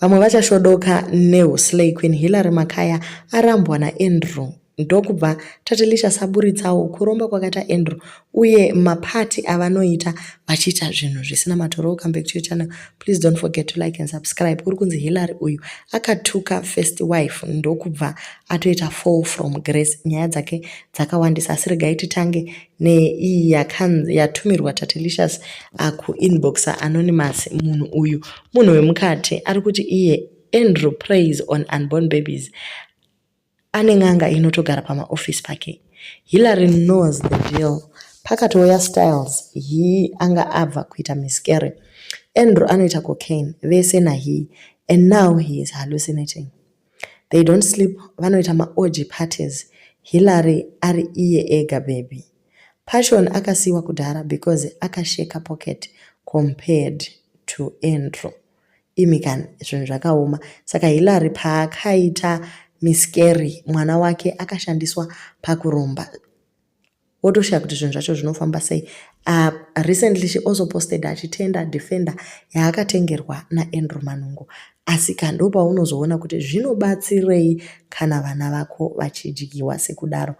Vamwe vachashodoka neslay queen Hillary Makaya arambwa naAndrew. Ndokubva Tatelicious aburitsawo kuromba kwakaita Andrew uye mapati avanoita vachiita zvinhu zvisina matoro. Welcome back to your channel. Please don't forget to like and subscribe. Kuri kunzi Hillary uyu akatuka first wife ndokubva atoita fall from grace. Nyaya dzake dzakawandisa asi regai titange neiyi yatumirwa Tatelicious kuinboxa anonymous. Munhu uyu munhu wemukati ari kuti iye Andrew preys on unborn babies. Ane ng'anga inotogara pamaofisi pake. Hillary knows the deal. Pakatoya styles he anga abva kuita miscarry. Andrew anoita cocaine vese nahi, and now he is hallucinating. They don't sleep, vanoita maorgy parties. Hillary ari iye ega baby. Passion akasiwa kudhara because akasheka pocket compared to Andrew. Imikan zvinhu zvakaoma. Saka Hillary paakaita miscarry mwana wake akashandiswa pakuromba. Otoshiya kuti zvinhu zvacho zvinofamba sei. Recently she also posted achitenda defender yaakatengerwa naAndrew Manungo. Asi kando paunozoona kuti zvinobatsirei kana vana vako vachidyiwa sekudaro.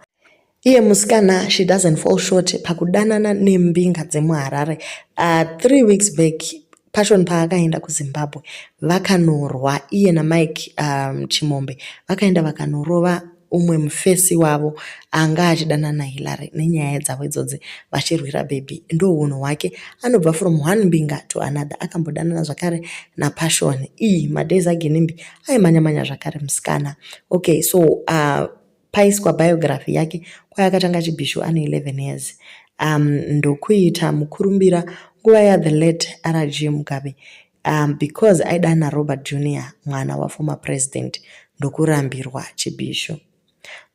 Iye musikana she doesn't fall short pakudanana nembinga dzemuHarare. 3 weeks back Passion paakaenda kuZimbabwe vakanorwa iye naMike Chimombe vakaenda vakanorova umwe mufesi wavo anga achidana naHillary nenyaya dzavo idzodzi vachirwira baby. Ndo unhu hwake anobva from one mbinga to another. Akambodanana zvakare naPassion. Madays agenimbi aimanya zvakare musikana. Okay, so paiswa biography yake kwayakatanga chibhishu ane 11 years. Ndokuita mukurumbira nguva ya the late RG Mugabe because aidana Robert Jr. mwana wa former president ndokurambirwa chibhishu.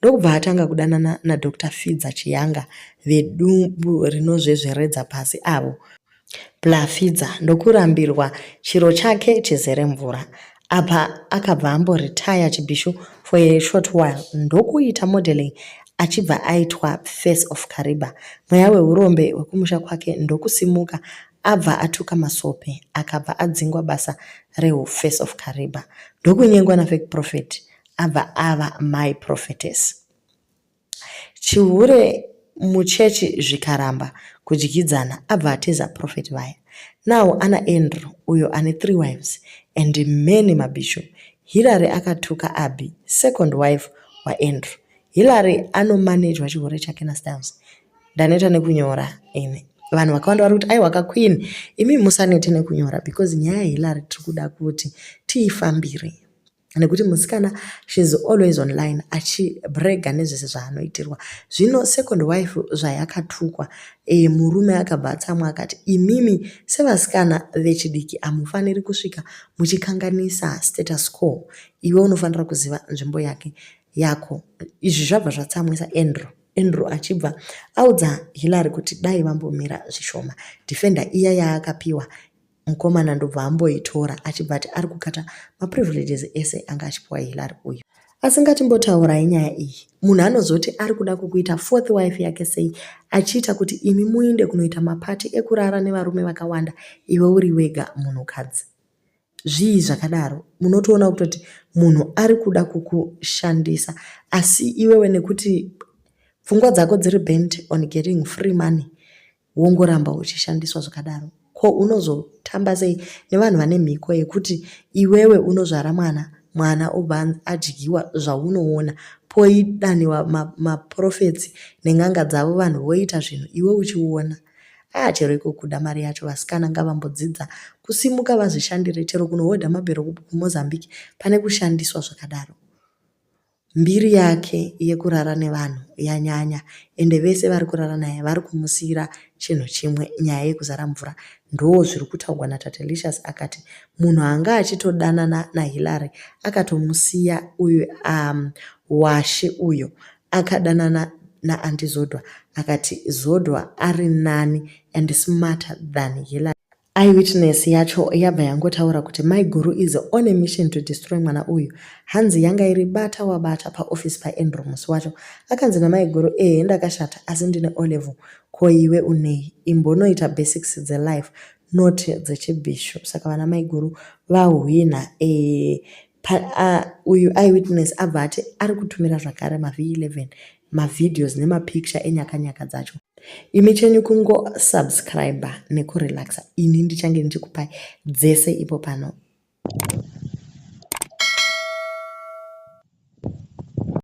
Ndokubva atanga kudanana naDr. Fidza Chiyanga vedumbu rinozvezveredza pasi avo. Fidza ndokurambirwa chiro chake chizere mvura. Apa akabva amboretire chibhishu for a short while ndokuita modeling achibva aitwa Face of Kariba. Mweya weurombe wekumusha kwake ndokusimuka abva atuka masope akabva adzingwa basa Face of Kariba. Ndokunyengwa naFake Prophet abva ava My Prophetess. Chihure muchechi zvikaramba kudyidzana abva ateza prophet vaya. Now ana Andrew uyo ane 3 wives and many mabisho. Hillary akatuka Abi, second wife waAndrew. Hillary anomanejwa chihure chake naStyles. Ndaneta nekunyora ine. Vanhu vakawanda vari kuti aiwa kaQueen imi musanete nekunyora because nyaya Hillary tiri kuda kuti tiifambire. Nekuti musikana she's always online achibrega nezvese zvaanoitirwa. Zvino second wife zvayakatukwa murume akabva atsamwa akati imimi sevasikana vechidiki amufaniri kusvika muchikanganisa status quo. Iwe unofanira kuziva nzvimbo yako. Izvi zvabva zvatsamwisa Andrew achibva audza Hillary kuti dai vambomira zvishoma. Defender iya yaakapiwa mukomana ndobva amboitora achibva ati ari kukata maprivileges ese anga achipiwa Hillary uyu. Asi ngatimbotaurayi nyaya iyi. Munhu anozoti ari kuda kukuita fourth wife yake sei achiita kuti imi muinde kunoita mapati ekurara nevarume vakawanda iwe uri wega munhukadzi. Zvii zvakadaro munotoona kuti munhu ari kuda kukushandisa asi iwewe nekuti pfungwa dzako dziri bent on getting free money wongoramba uchishandiswa zvakadaro. Ko unozotamba sei nevanhu vane mhiko yekuti iwewe unozvara mwana obva adyiwa zvaunoona poidaniwa maprofets neng'anga dzavo vanhu voita zvinhu iwe uchiona. Chero ikukuda mari yacho vasikana ngavambodzidza kusimuka vazvishandire chero kunohodha mabhero kuMozambique pane kushandiswa zvakadaro. Mbiri yake yekurara nevanhu yanyanya ende vese vari kurara naye vari kumusira chinhu chimwe nyaya yekuzara mvura. Ndo zviri kutaurwa naTatelicious akati munhu anga achitodanana naHillary akatomusiya uyu washe uyo akadanana naAnti Zodwa akati Zodwa ari nani and smarter than Hillary. Eyewitness yacho yabva yangotaura kuti my guru is on a mission to destroy mwana uyu. Hanzi yanga iri bata wabata paofisi paAndrew musi wacho. Akanzi namai guru ndakashata asi ndine O level. Ko iwe unei imbonoita basics dzeLife noti dzechibhishu. Saka vana maiguru vahwina. Uyu eyewitness abva ati ari kutumira zvakare mav11 mavideos nemapicture enyakanyaka dzacho. Imi chenyu kungo subscribe nekurelaxa. Ini ndichange ndichikupai dzese ipo pano